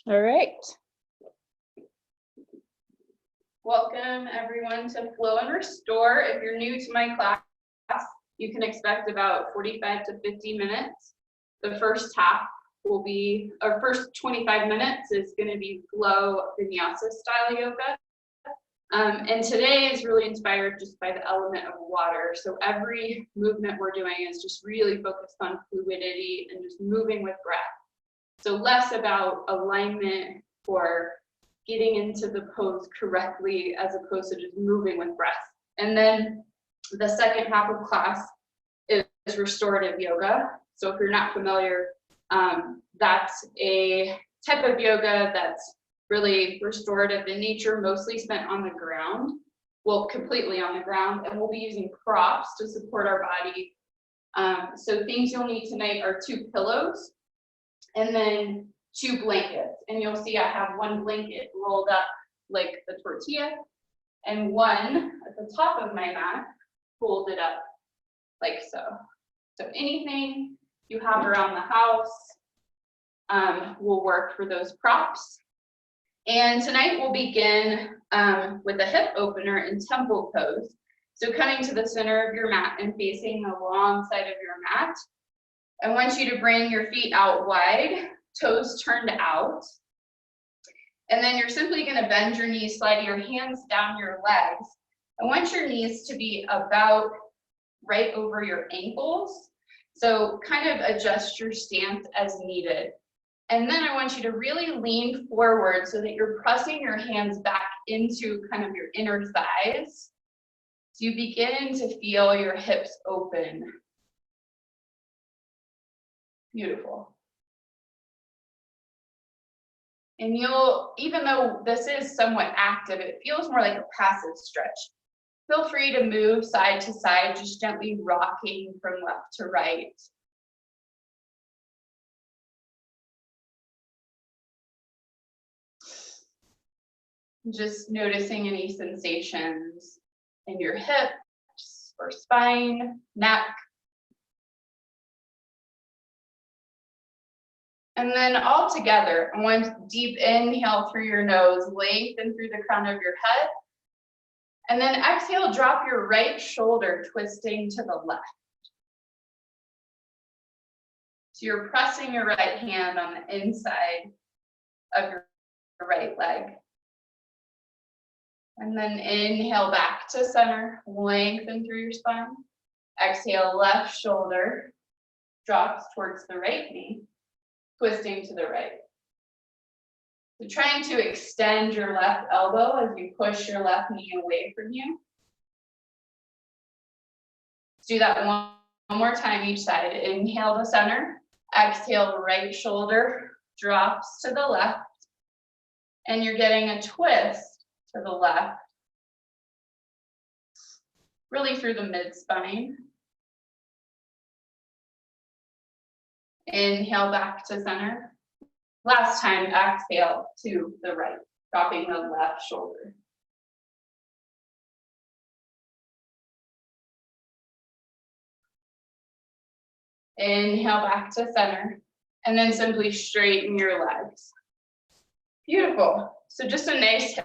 All right. Welcome everyone to Flow and Restore. If you're new to my class, you can expect about 45 to 50 minutes. The first half will be, or first 25 minutes is going to be flow vinyasa style yoga. And today is really inspired just by the element of water. So every movement we're doing is just really focused on fluidity and just moving with breath. So less about alignment or getting into the pose correctly as opposed to just moving with breath. And then the second half of class is restorative yoga. So if you're not familiar, that's a type of yoga that's really restorative in nature, mostly spent on the ground, well, completely on the ground, and we'll be using props to support our body. So things you'll need tonight are 2 pillows and then 2 blankets. And you'll see I have 1 blanket rolled up like the tortilla and one at the top of my mat folded up like so. So anything you have around the house will work for those props. And tonight we'll begin with a hip opener in temple pose. So coming to the center of your mat and facing the long side of your mat. I want you to bring your feet out wide, toes turned out. And then you're simply going to bend your knees, slide your hands down your legs. I want your knees to be about right over your ankles. So kind of adjust your stance as needed. And then I want you to really lean forward so that you're pressing your hands back into kind of your inner thighs. So you begin to feel your hips open. Beautiful. And you'll, even though this is somewhat active, it feels more like a passive stretch. Feel free to move side to side, just gently rocking from left to right. Just noticing any sensations in your hips or spine, neck. And then all together, one deep inhale through your nose, lengthen through the crown of your head. And then exhale, drop your right shoulder, twisting to the left. So you're pressing your right hand on the inside of your right leg. And then inhale back to center, lengthen through your spine. Exhale, left shoulder drops towards the right knee, twisting to the right. So trying to extend your left elbow as you push your left knee away from you. Let's do that one more time each side. Inhale to center, exhale, right shoulder drops to the left, and you're getting a twist to the left, really through the mid-spine. Inhale back to center. Last time, exhale to the right, dropping the left shoulder. Inhale back to center, and then simply straighten your legs. Beautiful. So just a nice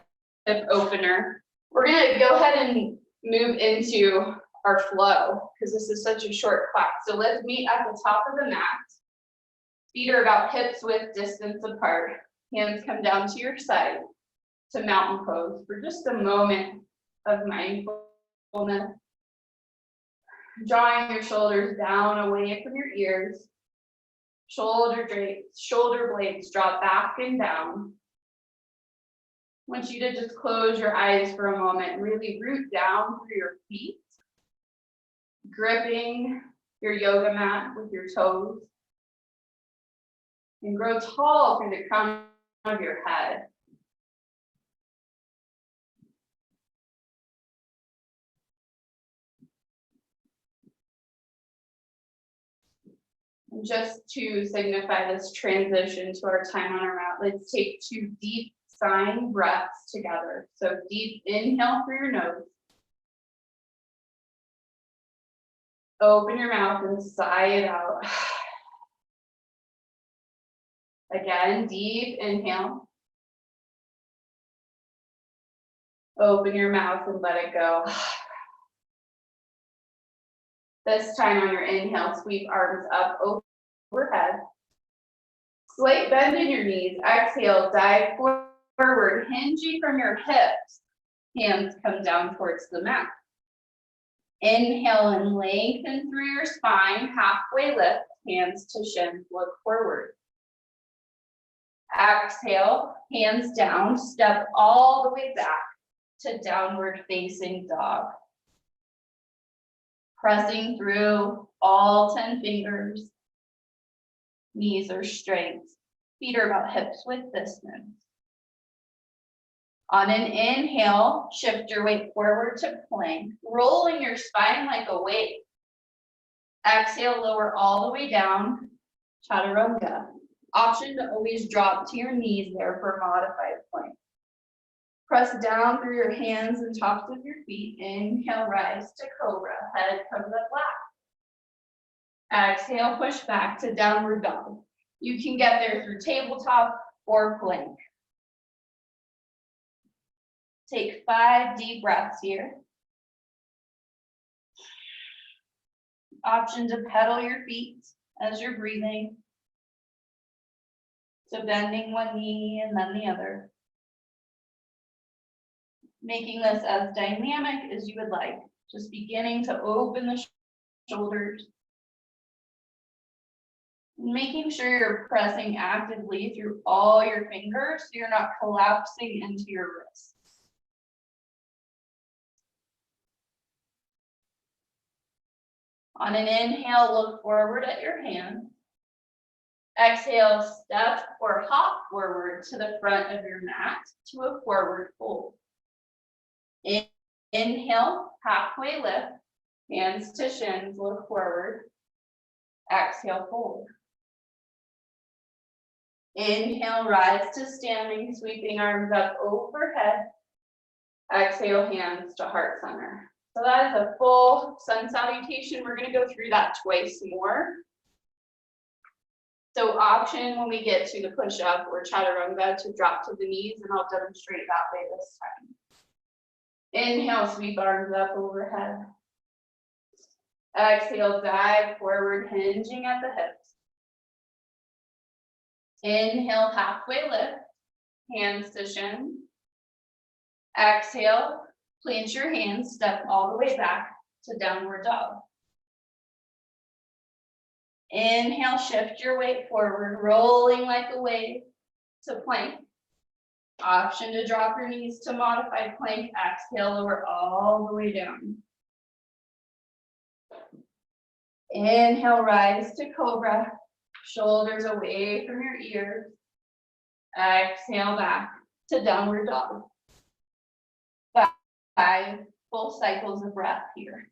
hip opener. We're gonna go ahead and move into our flow because this is such a short class. So let's meet at the top of the mat. Feet are about hips width distance apart. Hands come down to your side to mountain pose for just a moment of mindfulness. Drawing your shoulders down away from your ears. Shoulder blades drop back and down. I want you to just close your eyes for a moment and really root down through your feet, gripping your yoga mat with your toes, and grow tall through the crown of your head. And just to signify this transition to our time on our mat, let's take 2 deep sign breaths together. So deep inhale through your nose. Open your mouth and sigh it out. Again, deep inhale. Open your mouth and let it go. This time on your inhale, sweep arms up overhead. Slight bend in your knees. Exhale, dive forward, hinging from your hips. Hands come down towards the mat. Inhale and lengthen through your spine. Halfway lift, hands to shins, look forward. Exhale, hands down, step all the way back to downward facing dog. Pressing through all 10 fingers. Knees are straight. Feet are about hips width distance. On an inhale, shift your weight forward to plank, rolling your spine like a wave. Exhale, lower all the way down, chaturanga. Option to always drop to your knees there for modified plank. Press down through your hands and tops of your feet. Inhale, rise to cobra. Head comes up flat. Exhale, push back to downward dog. You can get there through tabletop or plank. Take 5 deep breaths here. Option to pedal your feet as you're breathing. So bending one knee and then the other. Making this as dynamic as you would like. Just beginning to open the shoulders. Making sure you're pressing actively through all your fingers so you're not collapsing into your wrists. On an inhale, look forward at your hand. Exhale, step or hop forward to the front of your mat to a forward fold. Inhale, halfway lift, hands to shins, look forward. Exhale, fold. Inhale, rise to standing, sweeping arms up overhead. Exhale, hands to heart center. So that is a full sun salutation. We're going to go through that twice more. So option when we get to the push-up or chaturanga to drop to the knees, and I'll demonstrate that way this time. Inhale, sweep arms up overhead. Exhale, dive forward, hinging at the hips. Inhale, halfway lift, hands to shin. Exhale, plant your hands, step all the way back to downward dog. Inhale, shift your weight forward, rolling like a wave to plank. Option to drop your knees to modified plank. Exhale, lower all the way down. Inhale, rise to cobra. Shoulders away from your ears. Exhale back to downward dog. 5 full cycles of breath here.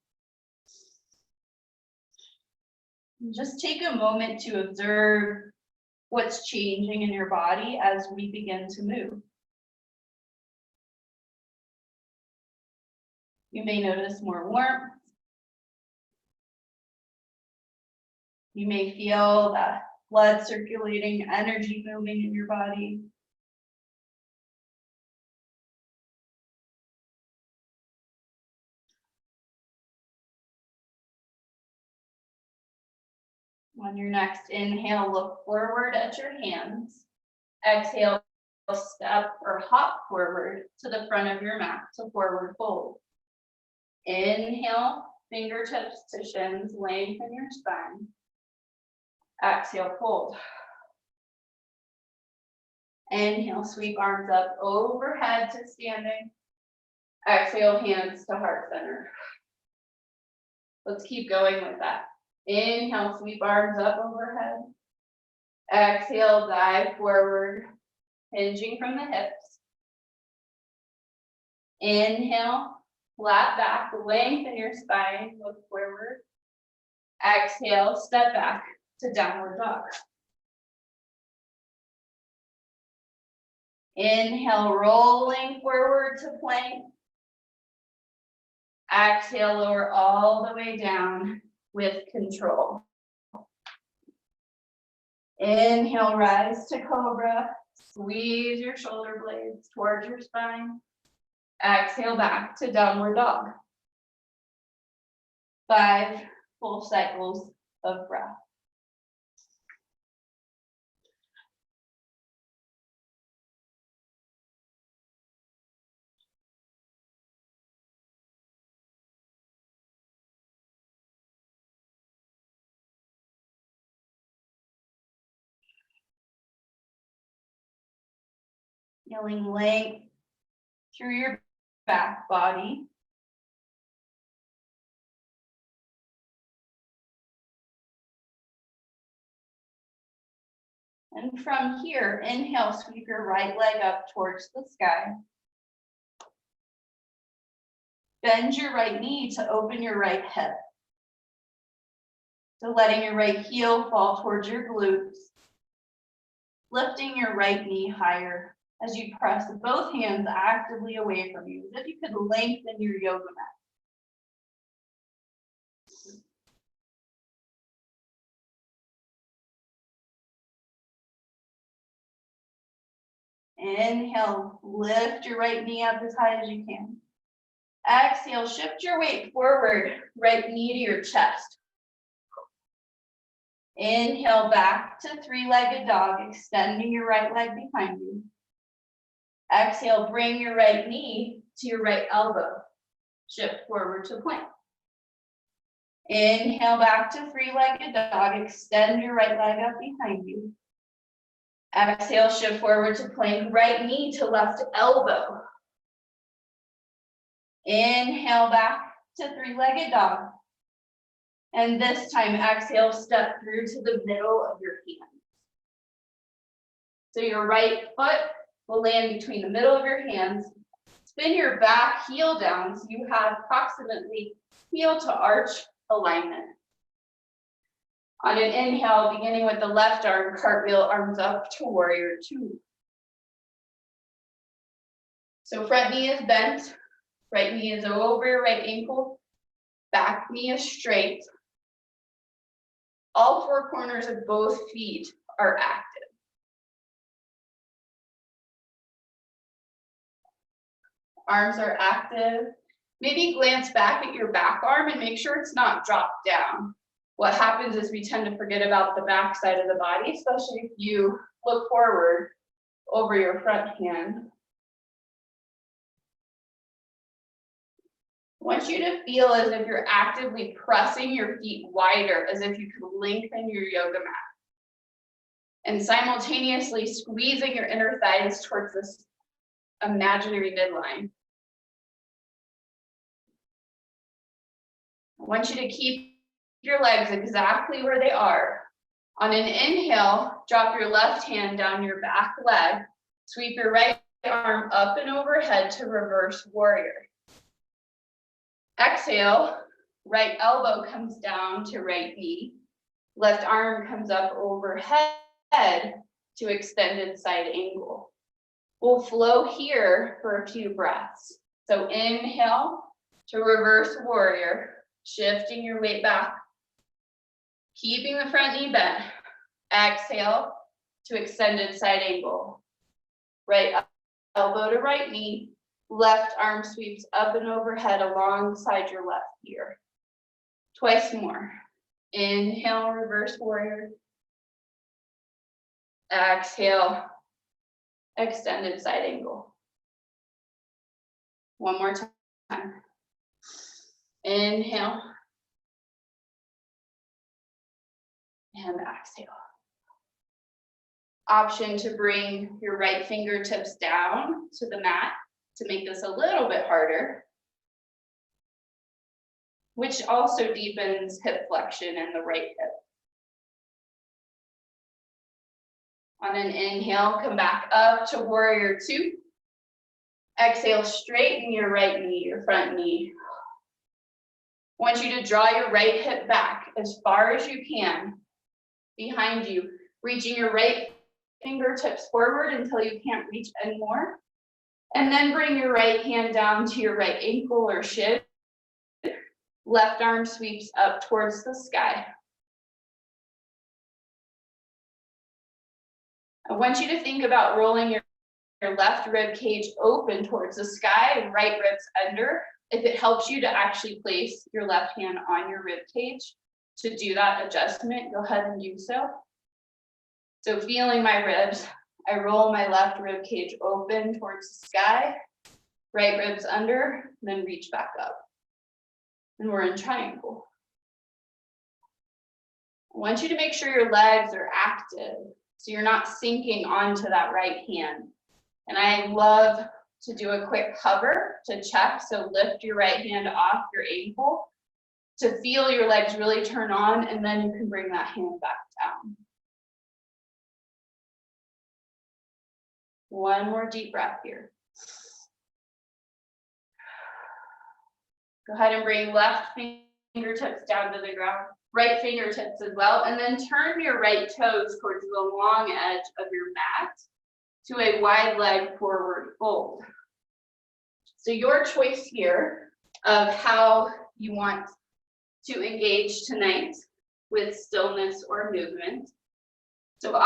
Just take a moment to observe what's changing in your body as we begin to move. You may notice more warmth. You may feel the blood circulating, energy moving in your body. On your next inhale, look forward at your hands. Exhale, step or hop forward to the front of your mat to forward fold. Inhale, fingertips to shins, lengthen your spine. Exhale, fold. Inhale, sweep arms up overhead to standing. Exhale, hands to heart center. Let's keep going with that. Inhale, sweep arms up overhead. Exhale, dive forward, hinging from the hips. Inhale, flat back, lengthen your spine, look forward. Exhale, step back to downward dog. Inhale, rolling forward to plank. Exhale, lower all the way down with control. Inhale, rise to cobra. Squeeze your shoulder blades towards your spine. Exhale back to downward dog. 5 full cycles of breath. Feeling length through your back body. And from here, inhale, sweep your right leg up towards the sky. Bend your right knee to open your right hip. So letting your right heel fall towards your glutes. Lifting your right knee higher as you press both hands actively away from you, as if you could lengthen your yoga mat. Inhale, lift your right knee up as high as you can. Exhale, shift your weight forward, right knee to your chest. Inhale, back to three-legged dog, extending your right leg behind you. Exhale, bring your right knee to your right elbow. Shift forward to plank. Inhale, back to three-legged dog, extend your right leg up behind you. Exhale, shift forward to plank, right knee to left elbow. Inhale, back to three-legged dog. And this time, exhale, step through to the middle of your hands. So your right foot will land between the middle of your hands. Spin your back heel down so you have approximately heel to arch alignment. On an inhale, beginning with the left arm, cartwheel arms up to warrior two. So front knee is bent, right knee is over your right ankle, back knee is straight. All four corners of both feet are active. Arms are active. Maybe glance back at your back arm and make sure it's not dropped down. What happens is we tend to forget about the back side of the body, especially if you look forward over your front hand. I want you to feel as if you're actively pressing your feet wider, as if you could lengthen your yoga mat. And simultaneously squeezing your inner thighs towards this imaginary midline. I want you to keep your legs exactly where they are. On an inhale, drop your left hand down your back leg. Sweep your right arm up and overhead to reverse warrior. Exhale, right elbow comes down to right knee. Left arm comes up overhead to extended side angle. We'll flow here for a few breaths. So inhale to reverse warrior, shifting your weight back, keeping the front knee bent. Exhale to extended side angle. Right elbow to right knee, left arm sweeps up and overhead alongside your left ear. Twice more. Inhale, reverse warrior. Exhale, extended side angle. One more time. Inhale. And exhale. Option to bring your right fingertips down to the mat to make this a little bit harder, which also deepens hip flexion in the right hip. On an inhale, come back up to warrior two. Exhale, straighten your right knee, your front knee. I want you to draw your right hip back as far as you can behind you, reaching your right fingertips forward until you can't reach anymore. And then bring your right hand down to your right ankle or shin. Left arm sweeps up towards the sky. I want you to think about rolling your left rib cage open towards the sky, right ribs under. If it helps you to actually place your left hand on your rib cage to do that adjustment, go ahead and do so. So feeling my ribs, I roll my left rib cage open towards the sky, right ribs under, then reach back up. And we're in triangle. I want you to make sure your legs are active, so you're not sinking onto that right hand. And I love to do a quick hover to check, so lift your right hand off your ankle to feel your legs really turn on, and then you can bring that hand back down. One more deep breath here. Go ahead and bring left fingertips down to the ground, right fingertips as well, and then turn your right toes towards the long edge of your mat to a wide leg forward fold. So your choice here of how you want to engage tonight with stillness or movement. So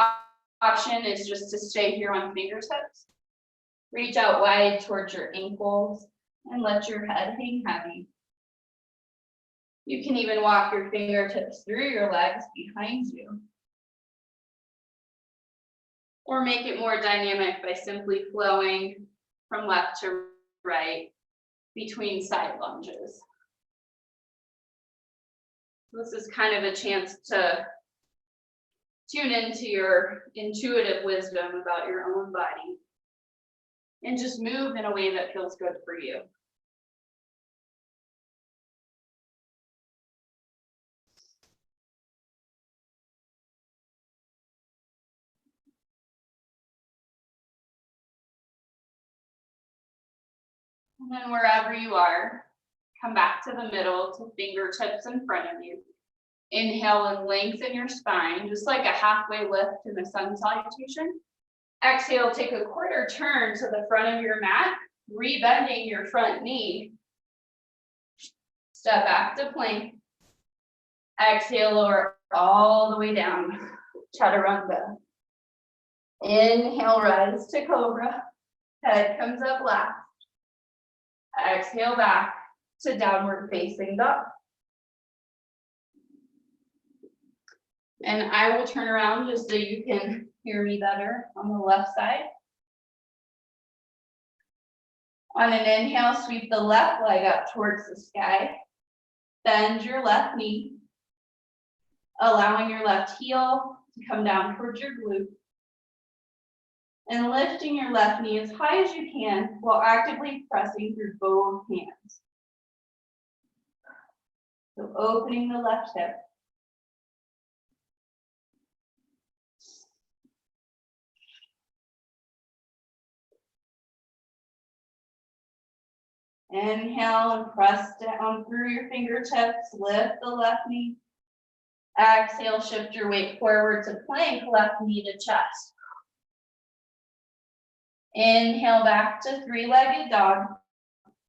option is just to stay here on fingertips. Reach out wide towards your ankles and let your head hang heavy. You can even walk your fingertips through your legs behind you. Or make it more dynamic by simply flowing from left to right between side lunges. This is kind of a chance to tune into your intuitive wisdom about your own body and just move in a way that feels good for you. And then wherever you are, come back to the middle to fingertips in front of you. Inhale and lengthen your spine, just like a halfway lift in the Sun Salutation. Exhale, take a quarter turn to the front of your mat, rebending your front knee. Step back to plank. Exhale, lower all the way down, chaturanga. Inhale, rise to cobra. Head comes up last. Exhale back to downward facing dog. And I will turn around just so you can hear me better on the left side. On an inhale, sweep the left leg up towards the sky. Bend your left knee, allowing your left heel to come down towards your glute. And lifting your left knee as high as you can while actively pressing through both hands. So opening the left hip. Inhale and press down through your fingertips, lift the left knee. Exhale, shift your weight forward to plank, left knee to chest. Inhale back to three-legged dog.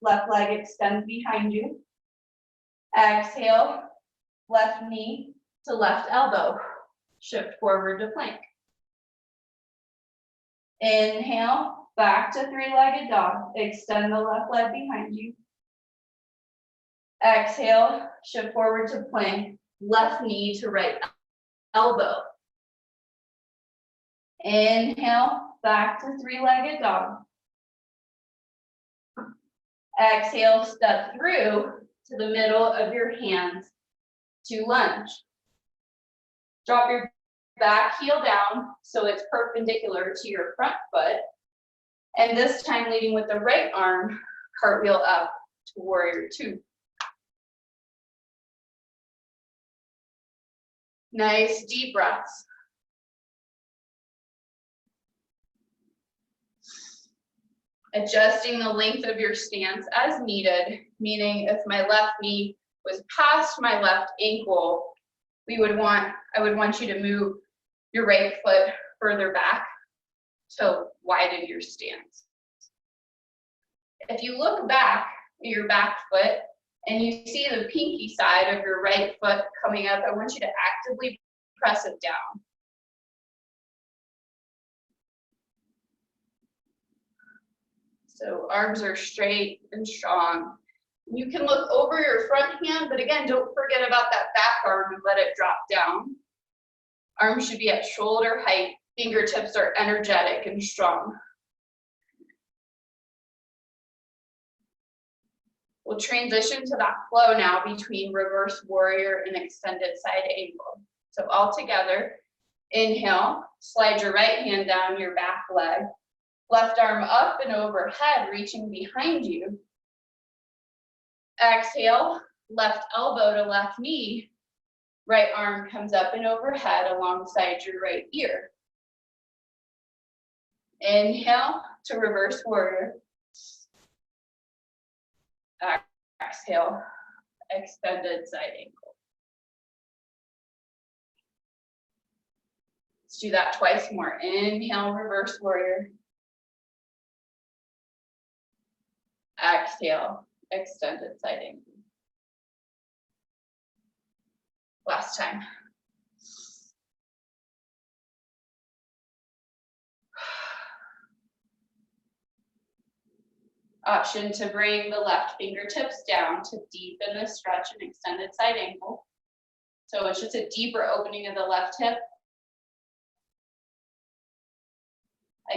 Left leg extends behind you. Exhale, left knee to left elbow. Shift forward to plank. Inhale, back to three-legged dog. Extend the left leg behind you. Exhale, shift forward to plank. Left knee to right elbow. Inhale, back to three-legged dog. Exhale, step through to the middle of your hands to lunge. Drop your back heel down so it's perpendicular to your front foot. And this time leading with the right arm, cartwheel up to warrior two. Nice deep breaths. Adjusting the length of your stance as needed, meaning if my left knee was past my left ankle, I would want you to move your right foot further back to widen your stance. If you look back at your back foot and you see the pinky side of your right foot coming up, I want you to actively press it down. So arms are straight and strong. You can look over your front hand, but again, don't forget about that back arm and let it drop down. Arms should be at shoulder height. Fingertips are energetic and strong. We'll transition to that flow now between reverse warrior and extended side angle. So all together, inhale, slide your right hand down your back leg, left arm up and overhead, reaching behind you. Exhale, left elbow to left knee, right arm comes up and overhead alongside your right ear. Inhale to reverse warrior. Exhale, extended side angle. Let's do that twice more. Inhale, reverse warrior. Exhale, extended side angle. Last time. Option to bring the left fingertips down to deepen the stretch and extended side angle. So it's just a deeper opening of the left hip.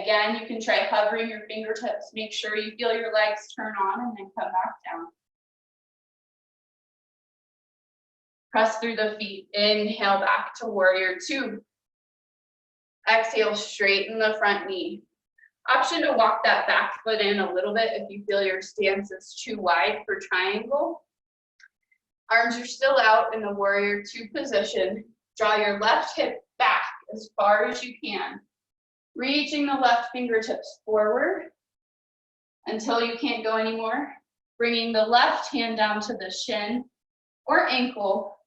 Again, you can try hovering your fingertips. Make sure you feel your legs turn on and then come back down. Press through the feet. Inhale back to warrior two. Exhale, straighten the front knee. Option to walk that back foot in a little bit if you feel your stance is too wide for triangle. Arms are still out in the warrior two position. Draw your left hip back as far as you can. Reaching the left fingertips forward until you can't go anymore. Bringing the left hand down to the shin or ankle.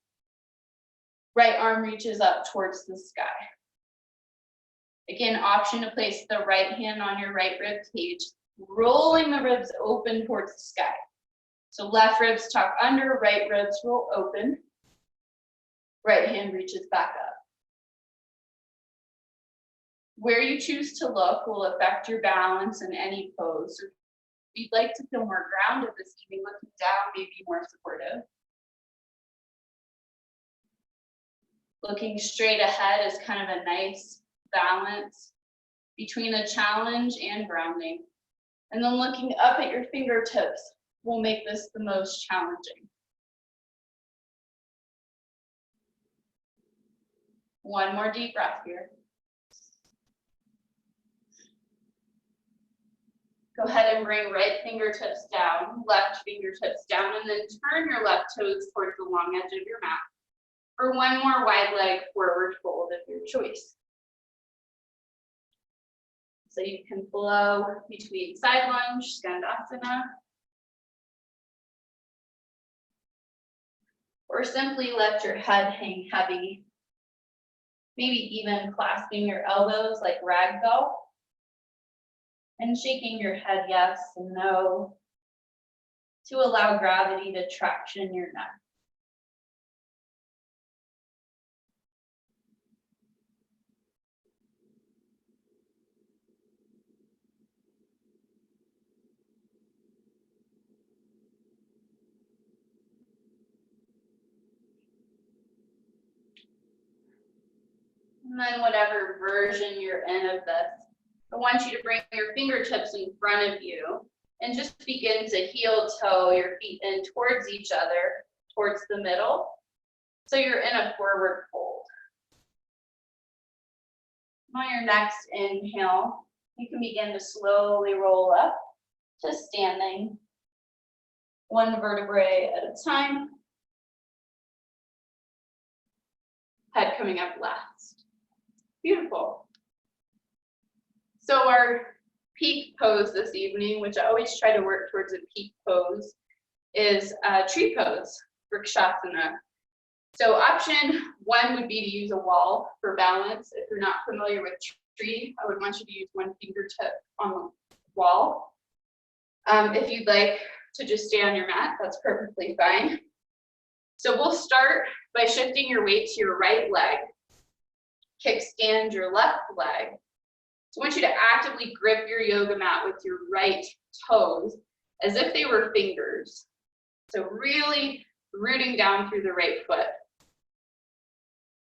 Right arm reaches up towards the sky. Again, option to place the right hand on your right rib cage, rolling the ribs open towards the sky. So left ribs tuck under, right ribs roll open. Right hand reaches back up. Where you choose to look will affect your balance in any pose. So if you'd like to feel more grounded this evening, looking down may be more supportive. Looking straight ahead is kind of a nice balance between a challenge and grounding. And then looking up at your fingertips will make this the most challenging. One more deep breath here. Go ahead and bring right fingertips down, left fingertips down, and then turn your left toes towards the long edge of your mat. For one more wide leg forward fold of your choice. So you can flow between side lunge, skandasana, or simply let your head hang heavy. Maybe even clasping your elbows like ragdoll and shaking your head yes and no to allow gravity to traction your neck. And then whatever version you're in of this, I want you to bring your fingertips in front of you and just begin to heel toe your feet in towards each other, towards the middle. So you're in a forward fold. On your next inhale, you can begin to slowly roll up to standing, one vertebrae at a time. Head coming up last. Beautiful. So our peak pose this evening, which I always try to work towards a peak pose, is a tree pose, Vrikshasana. So option one would be to use a wall for balance. If you're not familiar with tree, I would want you to use one fingertip on the wall. If you'd like to just stay on your mat, that's perfectly fine. So we'll start by shifting your weight to your right leg. Kickstand your left leg. So I want you to actively grip your yoga mat with your right toes as if they were fingers. So really rooting down through the right foot.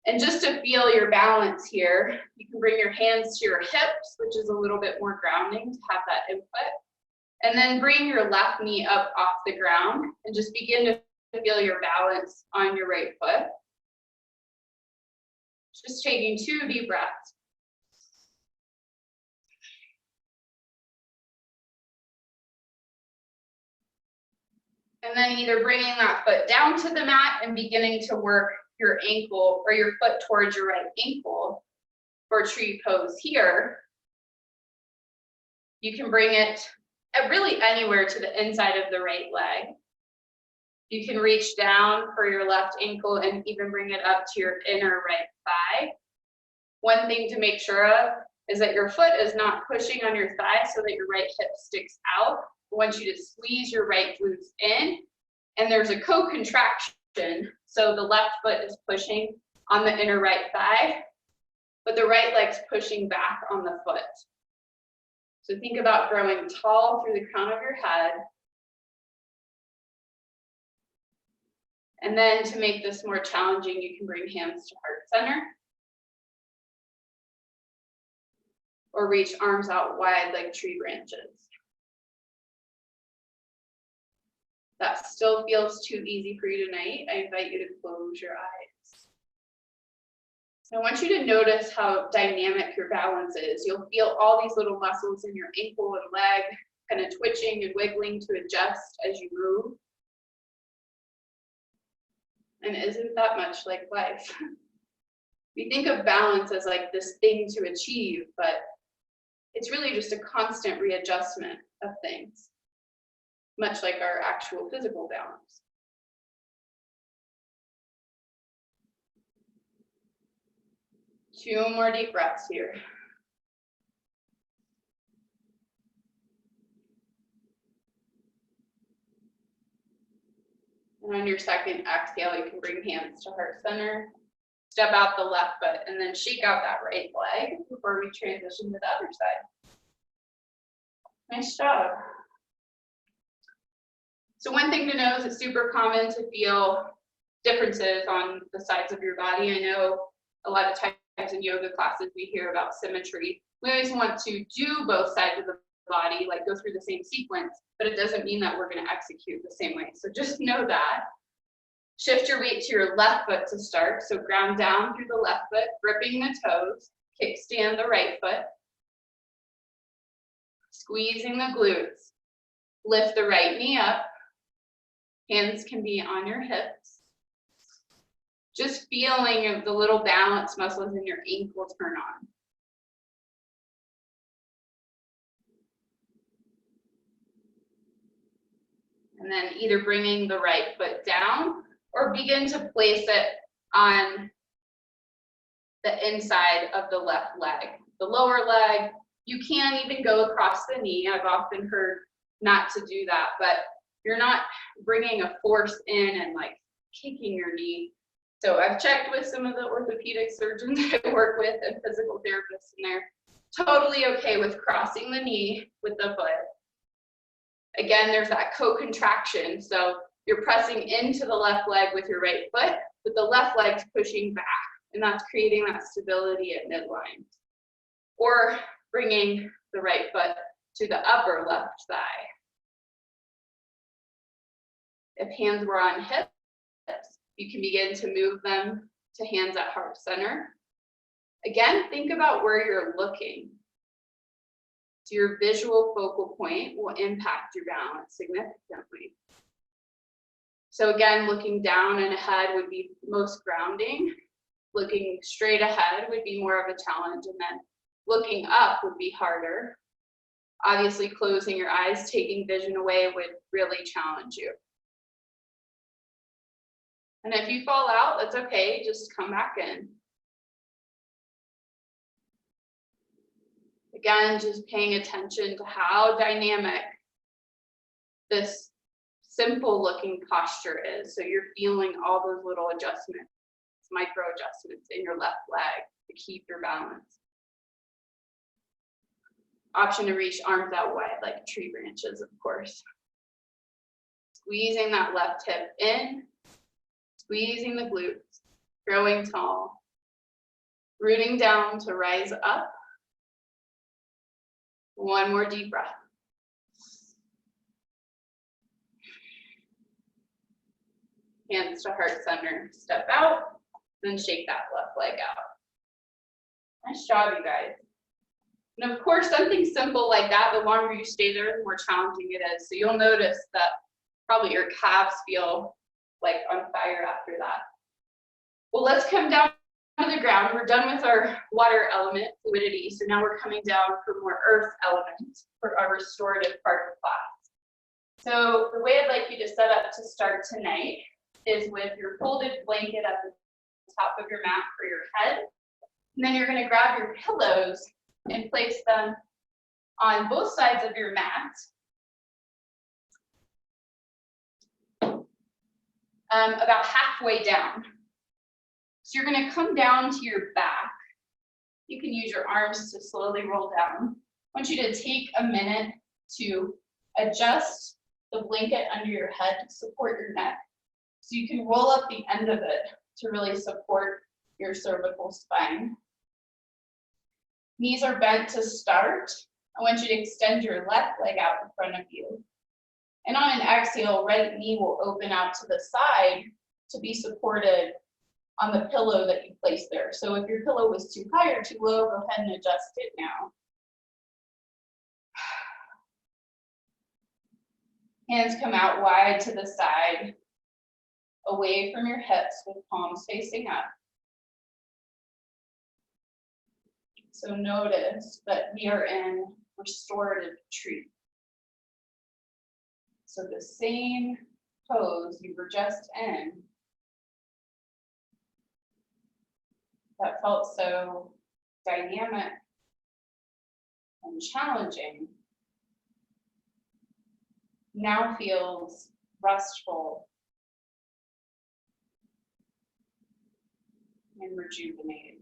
And just to feel your balance here, you can bring your hands to your hips, which is a little bit more grounding to have that input. And then bring your left knee up off the ground and just begin to feel your balance on your right foot. Just taking 2 deep breaths. And then either bringing that foot down to the mat and beginning to work your ankle or your foot towards your right ankle for tree pose here. You can bring it really anywhere to the inside of the right leg. You can reach down for your left ankle and even bring it up to your inner right thigh. One thing to make sure of is that your foot is not pushing on your thigh so that your right hip sticks out. I want you to squeeze your right glutes in, and there's a co-contraction, so the left foot is pushing on the inner right thigh, but the right leg's pushing back on the foot. So think about growing tall through the crown of your head. And then to make this more challenging, you can bring hands to heart center. Or reach arms out wide like tree branches. That still feels too easy for you tonight. I invite you to close your eyes. I want you to notice how dynamic your balance is. You'll feel all these little muscles in your ankle and leg kind of twitching and wiggling to adjust as you move. And isn't that much like life? We think of balance as like this thing to achieve, but it's really just a constant readjustment of things, much like our actual physical balance. Two more deep breaths here. And on your second exhale, you can bring hands to heart center, step out the left foot, and then shake out that right leg before we transition to the other side. Nice job. So one thing to know is it's super common to feel differences on the sides of your body. I know a lot of times in yoga classes we hear about symmetry. We always want to do both sides of the body, like go through the same sequence, but it doesn't mean that we're going to execute the same way. So just know that. Shift your weight to your left foot to start. So ground down through the left foot, gripping the toes, kickstand the right foot, squeezing the glutes, lift the right knee up, hands can be on your hips. Just feeling the little balance muscles in your ankle turn on. And then either bringing the right foot down or begin to place it on the inside of the left leg. The lower leg, you can even go across the knee. I've often heard not to do that, but you're not bringing a force in and like kicking your knee. So I've checked with some of the orthopedic surgeons I work with and physical therapists, and they're totally okay with crossing the knee with the foot. Again, there's that co-contraction. So you're pressing into the left leg with your right foot, but the left leg's pushing back, and that's creating that stability at midline. Or bringing the right foot to the upper left thigh. If hands were on hips, you can begin to move them to hands at heart center. Again, think about where you're looking. So your visual focal point will impact your balance significantly. So again, looking down and ahead would be most grounding. Looking straight ahead would be more of a challenge, and then looking up would be harder. Obviously, closing your eyes, taking vision away would really challenge you. And if you fall out, that's okay, just come back in. Again, just paying attention to how dynamic this simple looking posture is. So you're feeling all those little adjustments, micro adjustments in your left leg to keep your balance. Option to reach arms out wide like tree branches, of course. Squeezing that left hip in, squeezing the glutes, growing tall. Rooting down to rise up. One more deep breath. Hands to heart center, step out, then shake that left leg out. Nice job, you guys. And of course, something simple like that, the longer you stay there, the more challenging it is. So you'll notice that probably your calves feel like on fire after that. Well, let's come down to the ground. We're done with our water element, fluidity. So now we're coming down for more earth element for our restorative part of class. So the way I'd like you to set up to start tonight is with your folded blanket at the top of your mat for your head. And then you're going to grab your pillows and place them on both sides of your mat. About halfway down. So you're going to come down to your back. You can use your arms to slowly roll down. I want you to take a minute to adjust the blanket under your head to support your neck. So you can roll up the end of it to really support your cervical spine. Knees are bent to start. I want you to extend your left leg out in front of you. And on an exhale, right knee will open out to the side to be supported on the pillow that you place there. So if your pillow was too high or too low, go ahead and adjust it now. Hands come out wide to the side, away from your hips with palms facing up. So notice that we are in restorative tree. So the same pose you were just in that felt so dynamic and challenging now feels restful and rejuvenating.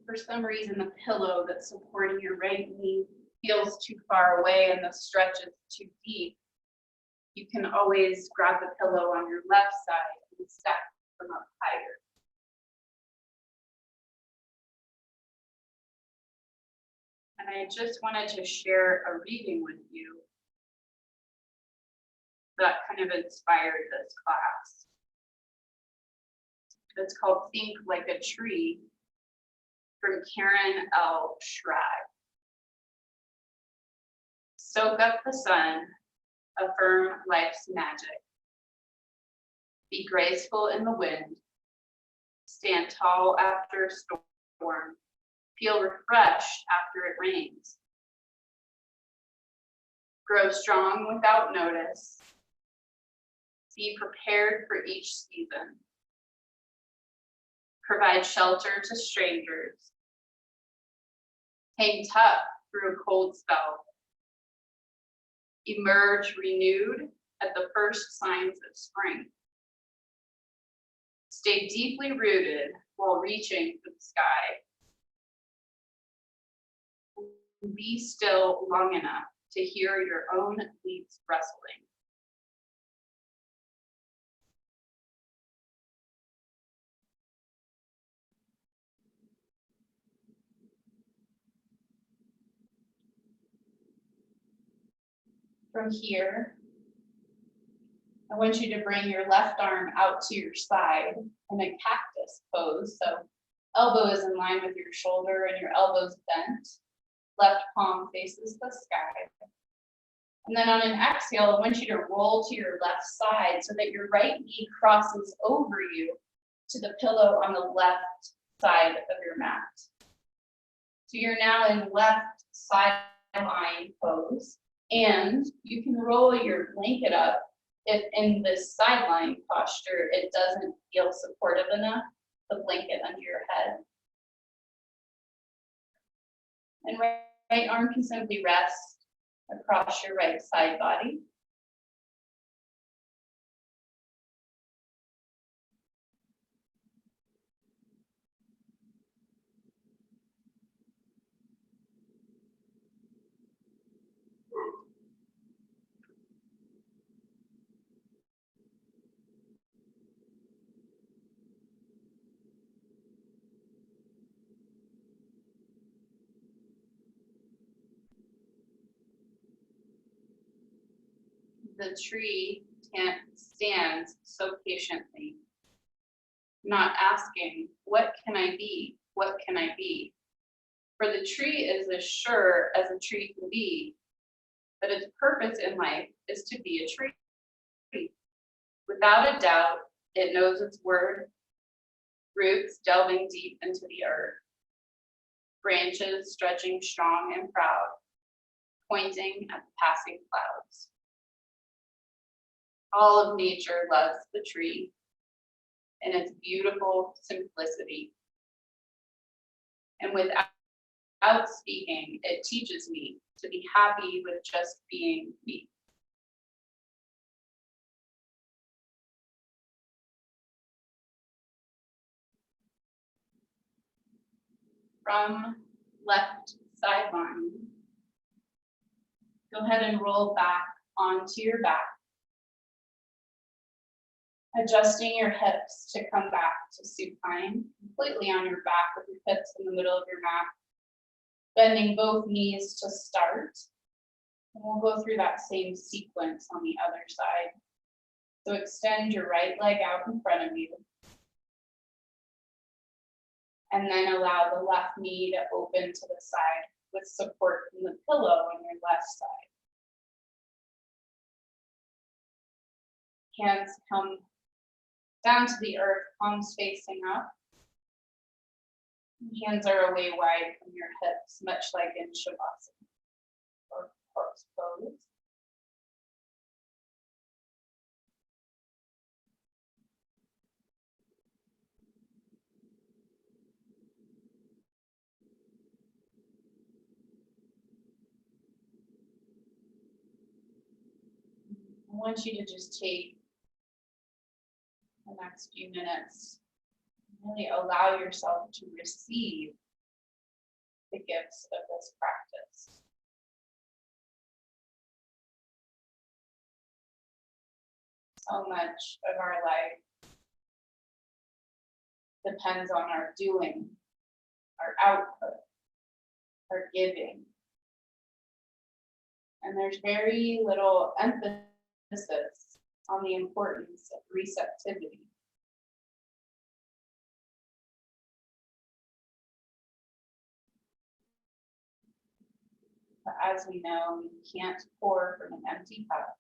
For some reason, the pillow that's supporting your right knee feels too far away and the stretch is too deep, you can always grab the pillow on your left side and stack them up higher. And I just wanted to share a reading with you that kind of inspired this class. It's called Think Like a Tree, from Karen L. Schrag. Soak up the sun, affirm life's magic. Be graceful in the wind. Stand tall after a storm. Feel refreshed after it rains. Grow strong without notice. Be prepared for each season. Provide shelter to strangers. Hang tough through a cold spell. Emerge renewed at the first signs of spring. Stay deeply rooted while reaching for the sky. Be still long enough to hear your own leaves rustling. From here, I want you to bring your left arm out to your side in a cactus pose. So elbow is in line with your shoulder and your elbows bent. Left palm faces the sky. And then on an exhale, I want you to roll to your left side so that your right knee crosses over you to the pillow on the left side of your mat. So you're now in left side lying pose. And you can roll your blanket up if in this side lying posture it doesn't feel supportive enough, the blanket under your head. And right arm can simply rest across your right side body. The tree stands so patiently, not asking, what can I be? What can I be? For the tree is as sure as a tree can be that its purpose in life is to be a tree. Without a doubt, it knows its word, roots delving deep into the earth, branches stretching strong and proud, pointing at the passing clouds. All of nature loves the tree in its beautiful simplicity. And without speaking, it teaches me to be happy with just being me. From left sideline, go ahead and roll back onto your back, adjusting your hips to come back to supine, completely on your back with your hips in the middle of your mat, bending both knees to start. And we'll go through that same sequence on the other side. So extend your right leg out in front of you. And then allow the left knee to open to the side with support from the pillow on your left side. Hands come down to the earth, palms facing up. Hands are away wide from your hips, much like in Shavasana or Cactus Pose. I want you to just take the next few minutes, really allow yourself to receive the gifts of this practice. So much of our life depends on our doing, our output, our giving. And there's very little emphasis on the importance of receptivity. But as we know, we can't pour from an empty cup.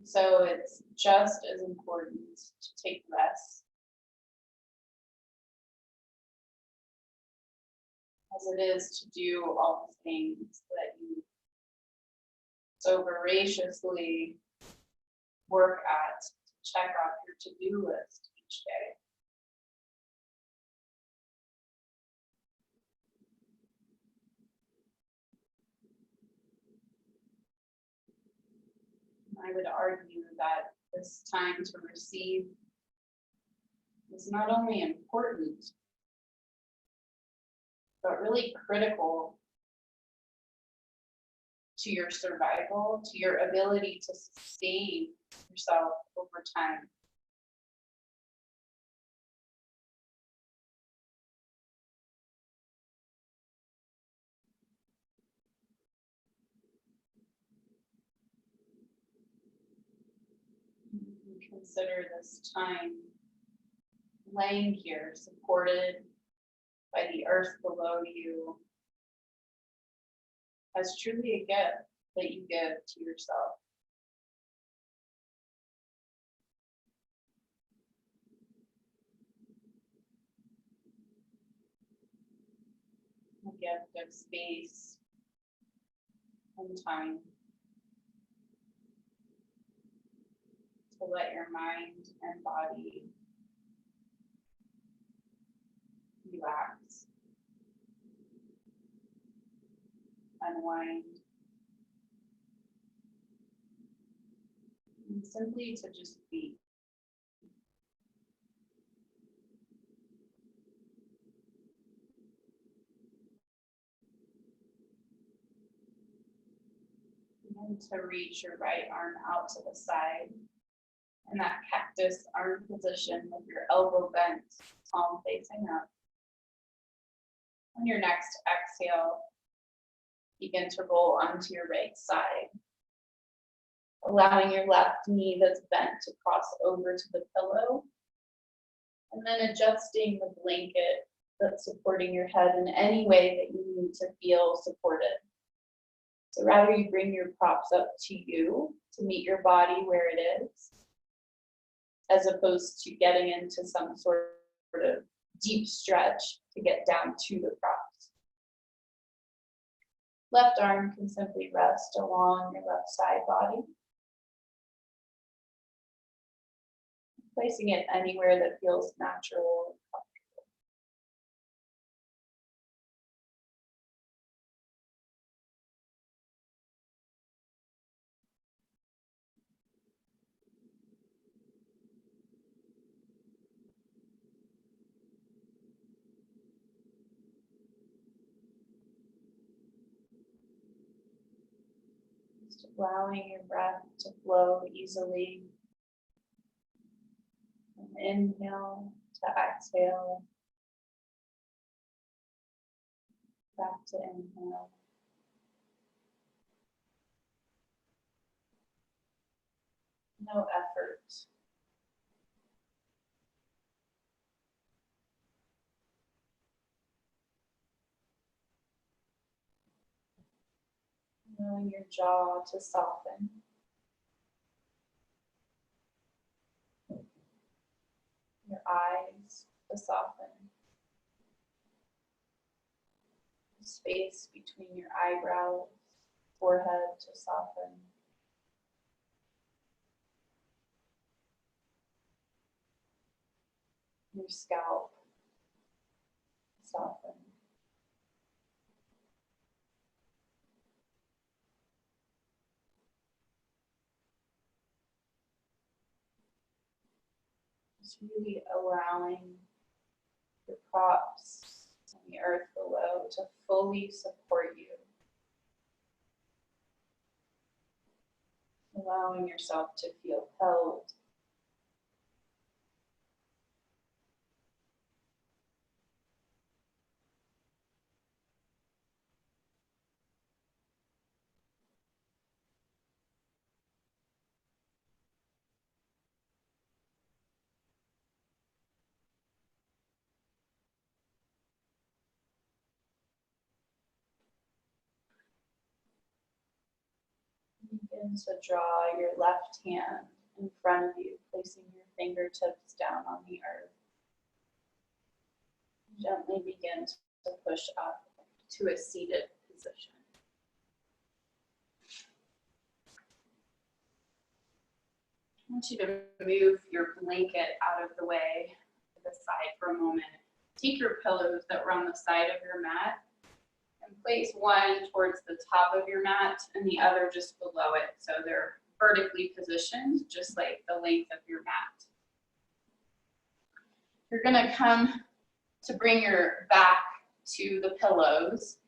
So it's just as important to take rest as it is to do all the things that you so voraciously work at to check off your to-do list each day. I would argue that this time to receive is not only important, but really critical to your survival, to your ability to sustain yourself over time. You consider this time laying here, supported by the earth below you, as truly a gift that you give to yourself. A gift of space and time to let your mind and body relax. unwind. And simply to just be. And to reach your right arm out to the side. In that cactus arm position with your elbow bent, palm facing up. On your next exhale, begin to roll onto your right side, allowing your left knee that's bent to cross over to the pillow, and then adjusting the blanket that's supporting your head in any way that you need to feel supported. So rather you bring your props up to you to meet your body where it is, as opposed to getting into some sort of deep stretch to get down to the props. Left arm can simply rest along your left side body, placing it anywhere that feels natural and comfortable. Just allowing your breath to flow easily. From inhale to exhale. Back to inhale. No effort. Allowing your jaw to soften. Your eyes to soften. The space between your eyebrows, forehead to soften. Your scalp to soften. Just really allowing the props and the earth below to fully support you. Allowing yourself to feel held. Begin to draw your left hand in front of you, placing your fingertips down on the earth. Gently begin to push up to a seated position. I want you to move your blanket out of the way to the side for a moment. Take your pillows that were on the side of your mat and place one towards the top of your mat and the other just below it. So they're vertically positioned, just like the length of your mat. You're gonna come to bring your back to the pillows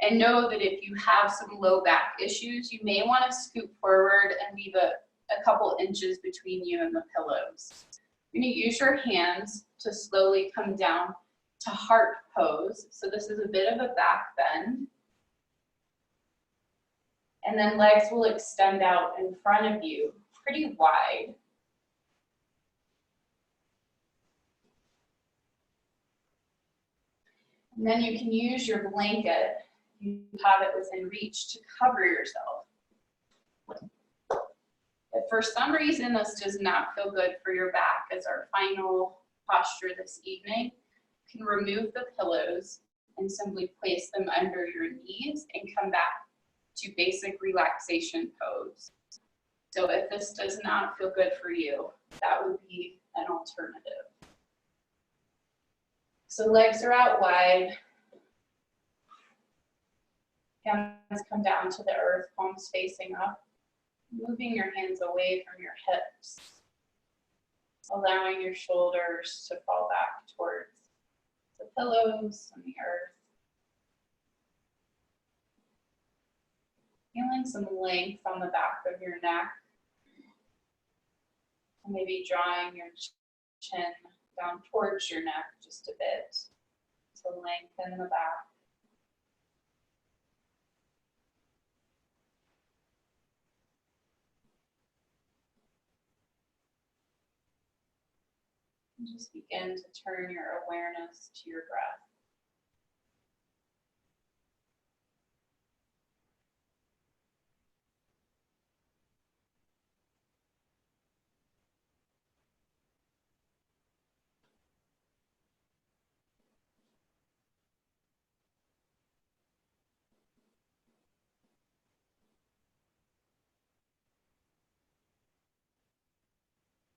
and know that if you have some low back issues, you may wanna scoot forward and leave a couple inches between you and the pillows. You're gonna use your hands to slowly come down to heart pose. So this is a bit of a back bend. And then legs will extend out in front of you, pretty wide. And then you can use your blanket, you have it within reach, to cover yourself. If for some reason this does not feel good for your back as our final posture this evening, you can remove the pillows and simply place them under your knees and come back to basic relaxation pose. So if this does not feel good for you, that would be an alternative. So legs are out wide. Hands come down to the earth, palms facing up, moving your hands away from your hips, allowing your shoulders to fall back towards the pillows and the earth. Feeling some length on the back of your neck. And maybe drawing your chin down towards your neck just a bit to lengthen the back. And just begin to turn your awareness to your breath.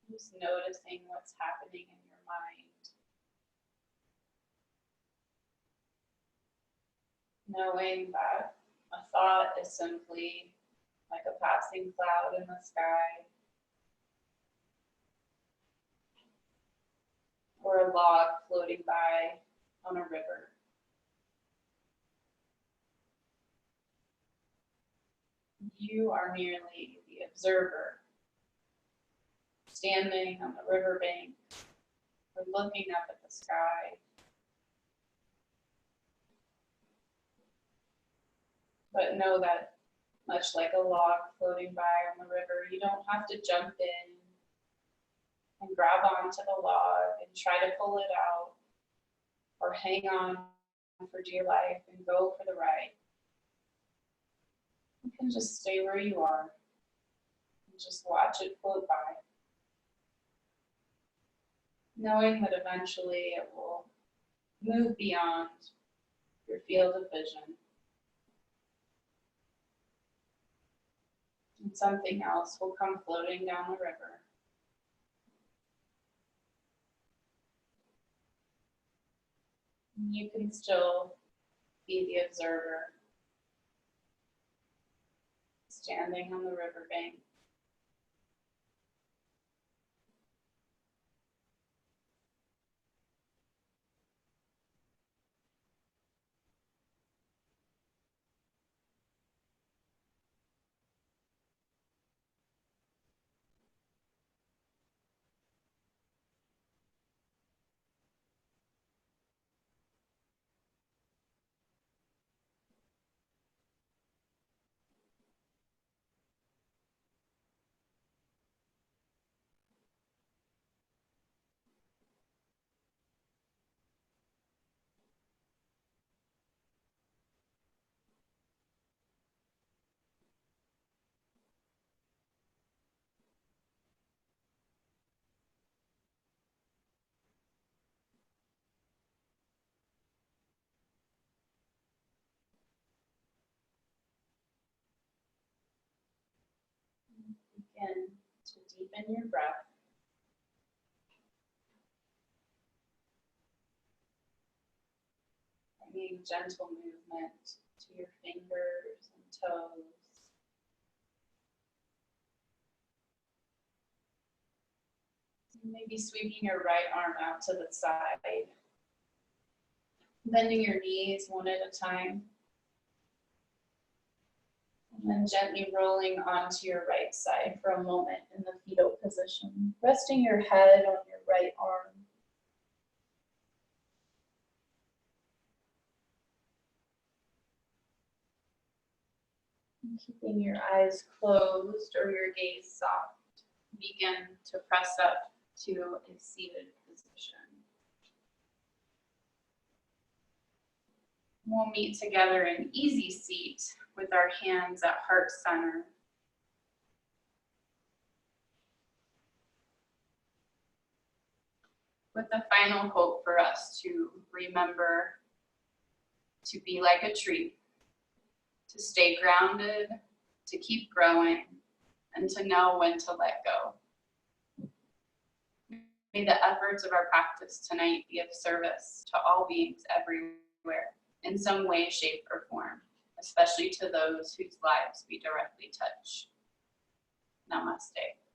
Just noticing what's happening in your mind. Knowing that a thought is simply like a passing cloud in the sky, or a log floating by on a river. You are merely the observer, standing on the riverbank or looking up at the sky. But know that much like a log floating by on the river, you don't have to jump in and grab onto the log and try to pull it out or hang on for dear life and go for the ride. You can just stay where you are and just watch it float by, knowing that eventually it will move beyond your field of vision. And something else will come floating down the river. You can still be the observer, standing on the riverbank. Begin to deepen your breath. Bringing gentle movement to your fingers and toes. Maybe sweeping your right arm out to the side. Bending your knees one at a time. And then gently rolling onto your right side for a moment in the fetal position. Resting your head on your right arm. And keeping your eyes closed or your gaze soft, begin to press up to a seated position. We'll meet together in easy seat with our hands at heart center. With the final hope for us to remember to be like a tree, to stay grounded, to keep growing, and to know when to let go. May the efforts of our practice tonight be of service to all beings everywhere, in some way, shape, or form. especially to those whose lives we directly touch. Namaste.